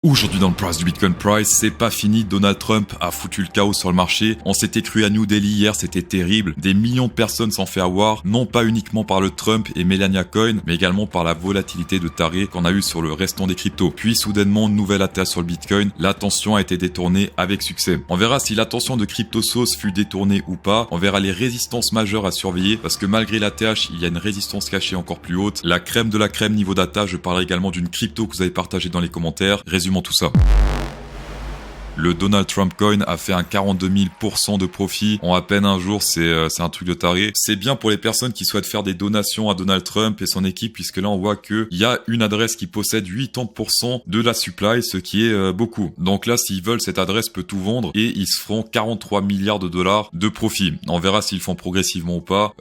Aujourd'hui dans le price du Bitcoin Price, c'est pas fini, Donald Trump a foutu le chaos sur le marché. On s'était cru à New Delhi hier, c'était terrible. Des millions de personnes s'en fait avoir, non pas uniquement par le Trump et Melania Coin, mais également par la volatilité de taré qu'on a eu sur le restant des cryptos. Puis soudainement, nouvelle attaque sur le Bitcoin, l'attention a été détournée avec succès. On verra si l'attention de CryptoSauce fut détournée ou pas, on verra les résistances majeures à surveiller, parce que malgré la TH, il y a une résistance cachée encore plus haute. La crème de la crème niveau data, je parlerai également d'une crypto que vous avez partagée dans les commentaires. Résumons tout ça. Le Donald Trump Coin a fait un 42 000% de profit en à peine un jour, c'est un truc de taré. C'est bien pour les personnes qui souhaitent faire des donations à Donald Trump et son équipe, puisque là on voit que il y a une adresse qui possède 80% de la supply, ce qui est beaucoup. Donc là, s'ils veulent, cette adresse peut tout vendre et ils se feront 43 milliards de dollars de profit. On verra s'ils font progressivement ou pas.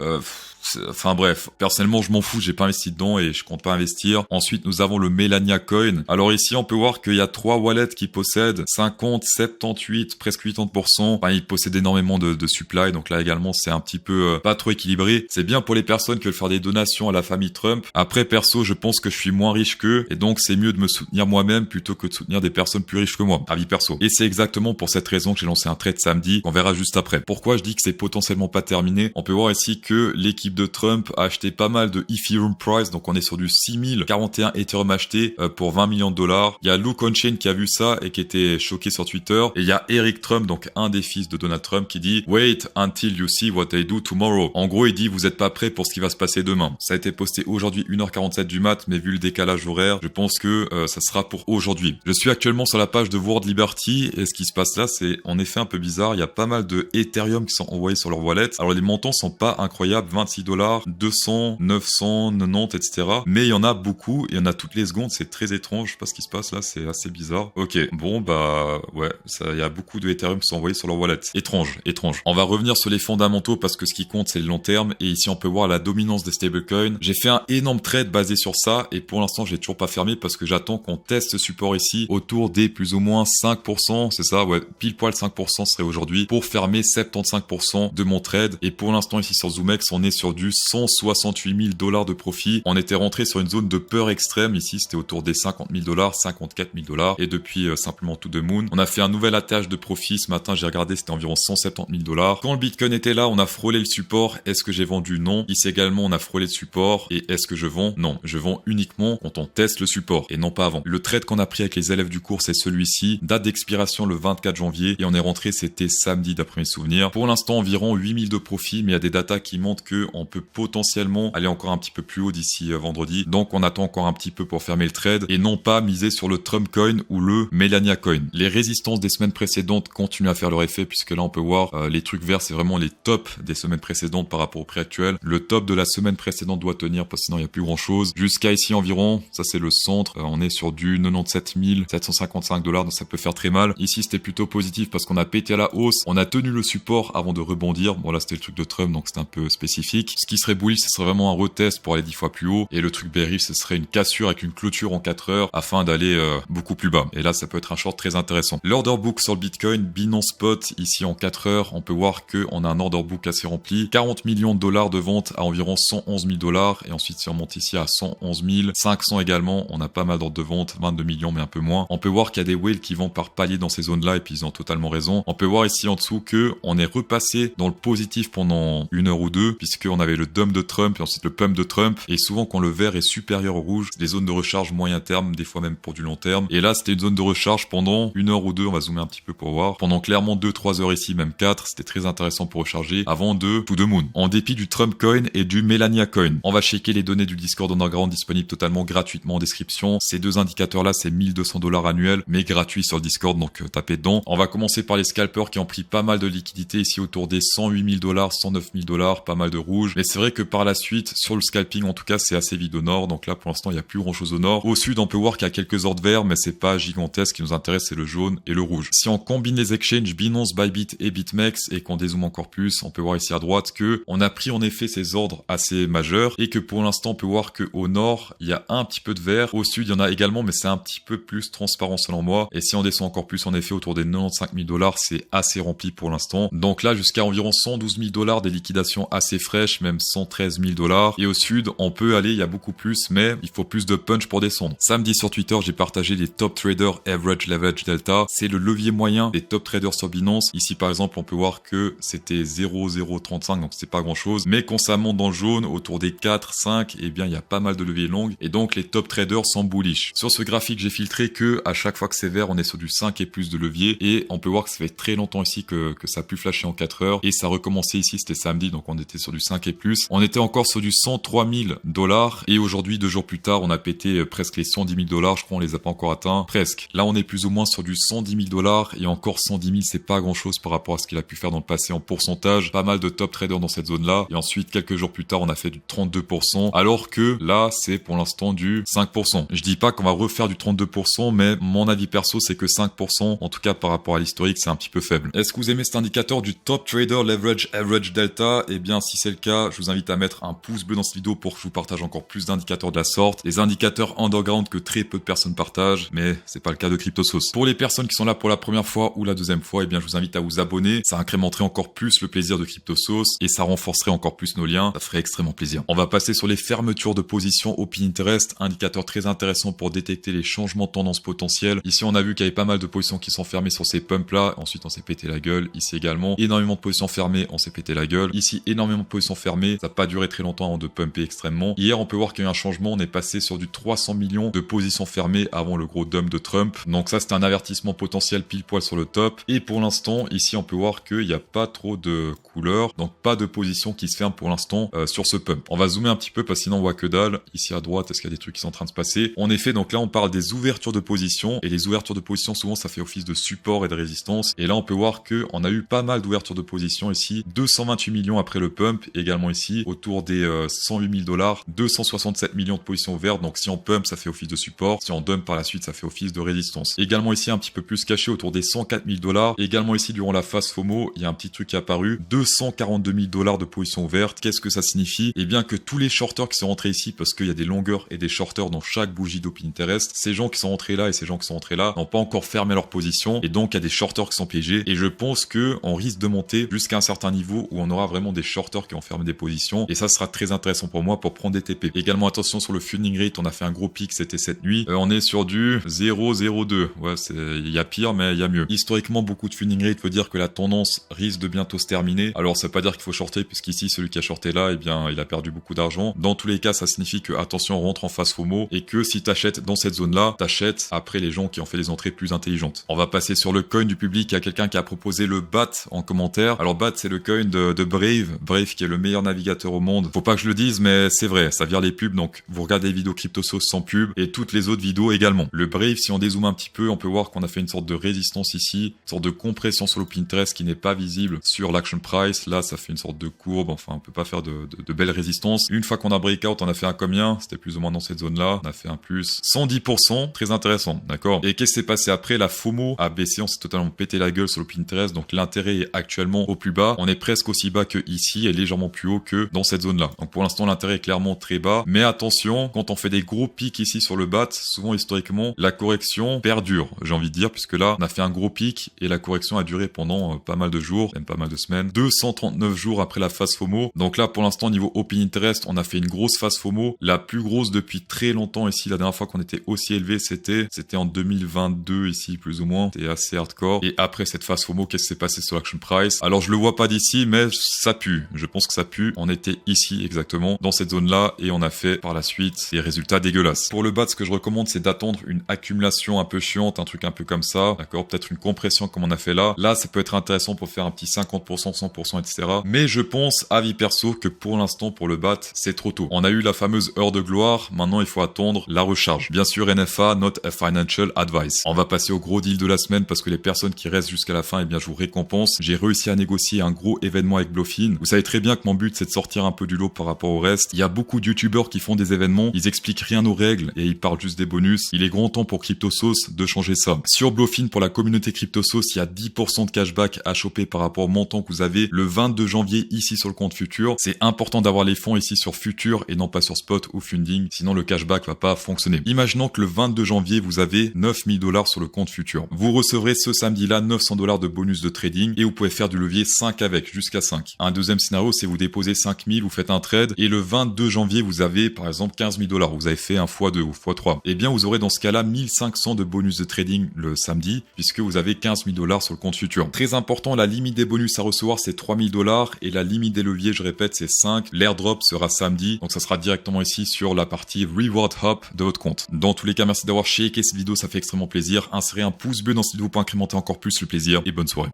Enfin bref, personnellement je m'en fous, j'ai pas investi dedans et je compte pas investir. Ensuite nous avons le Melania Coin. Alors ici on peut voir qu'il y a 3 wallets qui possèdent 50, 78, presque 80%. Enfin ils possèdent énormément de supply, donc là également c'est un petit peu pas trop équilibré. C'est bien pour les personnes qui veulent faire des donations à la famille Trump. Après perso je pense que je suis moins riche qu'eux et donc c'est mieux de me soutenir moi-même plutôt que de soutenir des personnes plus riches que moi, avis perso. Et c'est exactement pour cette raison que j'ai lancé un trade samedi, qu'on verra juste après. Pourquoi je dis que c'est potentiellement pas terminé? On peut voir ici que l'équipe de Trump a acheté pas mal de Ethereum Price, donc on est sur du 6041 Ethereum acheté pour 20 millions de dollars. Il y a Luke Onchain qui a vu ça et qui était choqué sur Twitter. Et il y a Eric Trump, donc un des fils de Donald Trump, qui dit "Wait until you see what I do tomorrow." En gros, il dit "Vous êtes pas prêts pour ce qui va se passer demain." Ça a été posté aujourd'hui 1h47 du mat, mais vu le décalage horaire, je pense que ça sera pour aujourd'hui. Je suis actuellement sur la page de World Liberty et ce qui se passe là, c'est en effet un peu bizarre. Il y a pas mal de Ethereum qui sont envoyés sur leur wallet. Alors les montants sont pas incroyables, 26 $, 200, 900, 90, etc. Mais il y en a beaucoup, il y en a toutes les secondes, c'est très étrange, je sais pas ce qui se passe là, c'est assez bizarre. Ok, bon bah ouais, il y a beaucoup de Ethereum qui sont envoyés sur leur wallet. Étrange. On va revenir sur les fondamentaux parce que ce qui compte c'est le long terme et ici on peut voir la dominance des stablecoins. J'ai fait un énorme trade basé sur ça et pour l'instant je l'ai toujours pas fermé parce que j'attends qu'on teste ce support ici autour des plus ou moins 5%, c'est ça, ouais, pile poil 5% serait aujourd'hui pour fermer 75% de mon trade et pour l'instant ici sur ZoomX on est sur du 168 000 $ de profit. On était rentré sur une zone de peur extrême. Ici, c'était autour des 50 000 $, 54 000 $. Et depuis simplement to the moon, on a fait un nouvel atterrage de profit. Ce matin, j'ai regardé, c'était environ 170 000 $. Quand le Bitcoin était là, on a frôlé le support. Est-ce que j'ai vendu? Non. Ici également, on a frôlé le support. Et est-ce que je vends? Non. Je vends uniquement quand on teste le support et non pas avant. Le trade qu'on a pris avec les élèves du cours, c'est celui-ci. Date d'expiration le 24 janvier. Et on est rentré, c'était samedi d'après mes souvenirs. Pour l'instant, environ 8 000 de profit. Mais il y a des datas qui montrent que on peut potentiellement aller encore un petit peu plus haut d'ici vendredi. Donc on attend encore un petit peu pour fermer le trade et non pas miser sur le Trump Coin ou le Melania Coin. Les résistances des semaines précédentes continuent à faire leur effet puisque là on peut voir les trucs verts, c'est vraiment les tops des semaines précédentes par rapport au prix actuel. Le top de la semaine précédente doit tenir parce que sinon il n'y a plus grand chose. Jusqu'à ici environ, ça c'est le centre, on est sur du 97 755 $, donc ça peut faire très mal. Ici c'était plutôt positif parce qu'on a pété à la hausse, on a tenu le support avant de rebondir. Bon là c'était le truc de Trump donc c'était un peu spécifique. Ce qui serait bullish, ce serait vraiment un retest pour aller 10 fois plus haut. Et le truc bearish, ce serait une cassure avec une clôture en 4 heures afin d'aller beaucoup plus bas. Et là, ça peut être un short très intéressant. L'order book sur le Bitcoin, Binance Spot, ici en 4 heures, on peut voir qu'on a un order book assez rempli. 40 millions de dollars de vente à environ 111 000 $. Et ensuite, si on monte ici à 111 500 également, on a pas mal d'ordres de vente, 22 millions mais un peu moins. On peut voir qu'il y a des whales qui vendent par palier dans ces zones-là et puis ils ont totalement raison. On peut voir ici en dessous que on est repassé dans le positif pendant 1 heure ou 2 puisqu'on avait le dump de Trump et ensuite le pump de Trump et souvent quand le vert est supérieur au rouge, c'est des zones de recharge moyen terme, des fois même pour du long terme. Et là, c'était une zone de recharge pendant 1 heure ou 2, on va zoomer un petit peu pour voir. Pendant clairement 2-3 heures ici, même 4, c'était très intéressant pour recharger avant de to the moon. En dépit du Trump Coin et du Melania Coin. On va checker les données du Discord Underground disponibles totalement gratuitement en description. Ces deux indicateurs-là, c'est 1200 $ annuels, mais gratuit sur le Discord, donc tapez dedans. On va commencer par les scalpers qui ont pris pas mal de liquidités ici autour des 108 000 $, 109 000 $, pas mal de rouge. Mais c'est vrai que par la suite, sur le scalping en tout cas, c'est assez vide au nord. Donc là, pour l'instant, il n'y a plus grand chose au nord. Au sud, on peut voir qu'il y a quelques ordres verts, mais c'est pas gigantesque. Ce qui nous intéresse, c'est le jaune et le rouge. Si on combine les exchanges Binance, Bybit et BitMEX et qu'on dézoome encore plus, on peut voir ici à droite que on a pris en effet ces ordres assez majeurs et que pour l'instant, on peut voir que au nord, il y a un petit peu de vert. Au sud, il y en a également, mais c'est un petit peu plus transparent selon moi. Et si on descend encore plus, en effet, autour des 95 000 $, c'est assez rempli pour l'instant. Donc là, jusqu'à environ 112 000 $ des liquidations assez fraîches, approche même 113 000 $. Et au sud, on peut aller, il y a beaucoup plus, mais il faut plus de punch pour descendre. Samedi sur Twitter, j'ai partagé les top traders average leverage delta. C'est le levier moyen des top traders sur Binance. Ici, par exemple, on peut voir que c'était 0,035, donc c'est pas grand chose. Mais quand ça monte dans le jaune, autour des 4, 5, eh bien, il y a pas mal de leviers longs. Et donc, les top traders sont bullish. Sur ce graphique, j'ai filtré que à chaque fois que c'est vert, on est sur du 5 et plus de levier. Et on peut voir que ça fait très longtemps ici que ça a pu flasher en 4 heures. Et ça a recommencé ici, c'était samedi, donc on était sur du 5 et plus. On était encore sur du 103 000 $. Et aujourd'hui, 2 jours plus tard, on a pété presque les 110 000 $. Je crois on les a pas encore atteints. Presque. Là, on est plus ou moins sur du 110 000 $. Et encore 110 000, c'est pas grand chose par rapport à ce qu'il a pu faire dans le passé en pourcentage. Pas mal de top traders dans cette zone-là. Et ensuite, quelques jours plus tard, on a fait du 32%. Alors que là, c'est pour l'instant du 5%. Je dis pas qu'on va refaire du 32%, mais mon avis perso, c'est que 5%, en tout cas par rapport à l'historique, c'est un petit peu faible. Est-ce que vous aimez cet indicateur du top trader leverage average delta? Eh bien, si c'est le cas, je vous invite à mettre un pouce bleu dans cette vidéo pour que je vous partage encore plus d'indicateurs de la sorte. Les indicateurs underground que très peu de personnes partagent, mais c'est pas le cas de CryptoSauce. Pour les personnes qui sont là pour la première fois ou la deuxième fois, eh bien, je vous invite à vous abonner. Ça incrémenterait encore plus le plaisir de CryptoSauce et ça renforcerait encore plus nos liens. Ça ferait extrêmement plaisir. On va passer sur les fermetures de position au Pinterest, indicateur très intéressant pour détecter les changements de tendance potentiels. Ici, on a vu qu'il y avait pas mal de positions qui sont fermées sur ces pumps là. Ensuite, on s'est pété la gueule. Ici également, énormément de positions fermées, on s'est pété la gueule. Ici, énormément de positions fermées. Ça n'a pas duré très longtemps avant de pumper extrêmement. Hier, on peut voir qu'il y a eu un changement. On est passé sur du 300 millions de positions fermées avant le gros dump de Trump. Donc ça, c'est un avertissement potentiel pile poil sur le top. Et pour l'instant, ici, on peut voir qu'il n'y a pas trop de couleurs. Donc pas de position qui se ferme pour l'instant sur ce pump. On va zoomer un petit peu parce que sinon on voit que dalle. Ici à droite, est-ce qu'il y a des trucs qui sont en train de se passer? En effet, donc là, on parle des ouvertures de position. Et les ouvertures de position, souvent, ça fait office de support et de résistance. Et là, on peut voir que on a eu pas mal d'ouvertures de position ici. 228 millions après le pump. Également ici, autour des 108 000 $. 267 millions de positions ouvertes. Donc si on pump, ça fait office de support. Si on dump par la suite, ça fait office de résistance. Également ici, un petit peu plus caché autour des 104 000 $. Également ici, durant la phase FOMO, il y a un petit truc qui est apparu. 242 000 $ de positions ouvertes. Qu'est-ce que ça signifie? Eh bien que tous les shorters qui sont rentrés ici, parce qu'il y a des longueurs et des shorters dans chaque bougie d'au Pinterest, ces gens qui sont rentrés là et ces gens qui sont rentrés là n'ont pas encore fermé leur position. Et donc, il y a des shorters qui sont piégés. Et je pense que on risque de monter jusqu'à un certain niveau où on aura vraiment des shorters qui vont fermer des positions. Et ça sera très intéressant pour moi pour prendre des TP. Également, attention sur le funding rate. On a fait un gros pic, c'était cette nuit. On est sur du 0,02. Ouais, il y a pire, mais il y a mieux. Historiquement, beaucoup de funding rate veut dire que la tendance risque de bientôt se terminer. Alors, ça veut pas dire qu'il faut shorter, puisqu'ici, celui qui a shorté là, eh bien, il a perdu beaucoup d'argent. Dans tous les cas, ça signifie que, attention, on rentre en phase FOMO et que si t'achètes dans cette zone-là, t'achètes après les gens qui ont fait des entrées plus intelligentes. On va passer sur le coin du public. Il y a quelqu'un qui a proposé le BAT en commentaire. Alors, BAT, c'est le coin de Brave. Brave qui est le meilleur navigateur au monde. Faut pas que je le dise, mais c'est vrai. Ça vire les pubs. Donc, vous regardez les vidéos CryptoSauce sans pub et toutes les autres vidéos également. Le Brave, si on dézoome un petit peu, on peut voir qu'on a fait une sorte de résistance ici, une sorte de compression sur le Pinterest qui n'est pas visible sur l'action price. Là, ça fait une sorte de courbe. Enfin, on peut pas faire de belles résistances. Une fois qu'on a breakout, on a fait un combien? C'était plus ou moins dans cette zone-là. On a fait un plus 110%. Très intéressant. D'accord? Et qu'est-ce qui s'est passé après? La FOMO a baissé. On s'est totalement pété la gueule sur le Pinterest. Donc, l'intérêt est actuellement au plus bas. On est presque aussi bas que ici et légèrement plus haut que dans cette zone-là. Donc, pour l'instant, l'intérêt est clairement très bas. Mais attention, quand on fait des gros pics ici sur le BAT, souvent historiquement, la correction perdure, j'ai envie de dire, puisque là, on a fait un gros pic et la correction a duré pendant pas mal de jours, même pas mal de semaines. 239 jours après la phase FOMO. Donc là, pour l'instant, niveau Open Interest, on a fait une grosse phase FOMO, la plus grosse depuis très longtemps ici. La dernière fois qu'on était aussi élevé, c'était en 2022 ici, plus ou moins. C'était assez hardcore. Et après cette phase FOMO, qu'est-ce qui s'est passé sur l'action price? Alors, je le vois pas d'ici, mais ça pue. Je pense que ça pue. On était ici, exactement, dans cette zone-là, et on a fait par la suite des résultats dégueulasses. Pour le BAT, ce que je recommande, c'est d'attendre une accumulation un peu chiante, un truc un peu comme ça, d'accord? Peut-être une compression comme on a fait là. Là, ça peut être intéressant pour faire un petit 50%, 100%, etc. Mais je pense, avis perso, que pour l'instant, pour le BAT, c'est trop tôt. On a eu la fameuse heure de gloire. Maintenant, il faut attendre la recharge. Bien sûr, NFA, not a financial advice. On va passer au gros deal de la semaine parce que les personnes qui restent jusqu'à la fin, eh bien, je vous récompense. J'ai réussi à négocier un gros événement avec Bluffin. Vous savez très bien que mon but, c'est de sortir un peu du lot par rapport au reste. Il y a beaucoup de youtubeurs qui font des événements. Ils expliquent rien aux règles et ils parlent juste des bonus. Il est grand temps pour CryptoSauce de changer ça. Sur Bluffin, pour la communauté CryptoSauce, il y a 10% de cashback à choper par rapport au montant que vous avez le 22 janvier ici sur le compte Futur. C'est important d'avoir les fonds ici sur Futur et non pas sur Spot ou Funding. Sinon, le cashback va pas fonctionner. Imaginons que le 22 janvier, vous avez 9 000 $ sur le compte Futur. Vous recevrez ce samedi-là 900 $ de bonus de trading et vous pouvez faire du levier 5 avec, jusqu'à 5. Un deuxième scénario, c'est vous déposez 5000, vous faites un trade, et le 22 janvier, vous avez par exemple 15 000 $. Vous avez fait un x2 ou x3. Eh bien, vous aurez dans ce cas-là 1500 de bonus de trading le samedi, puisque vous avez 15 000 $ sur le compte futur. Très important, la limite des bonus à recevoir, c'est 3 000 $, et la limite des leviers, je répète, c'est 5. L'airdrop sera samedi, donc ça sera directement ici sur la partie Reward Hop de votre compte. Dans tous les cas, merci d'avoir checké cette vidéo, ça fait extrêmement plaisir. Insérez un pouce bleu dans cette vidéo pour incrémenter encore plus le plaisir, et bonne soirée.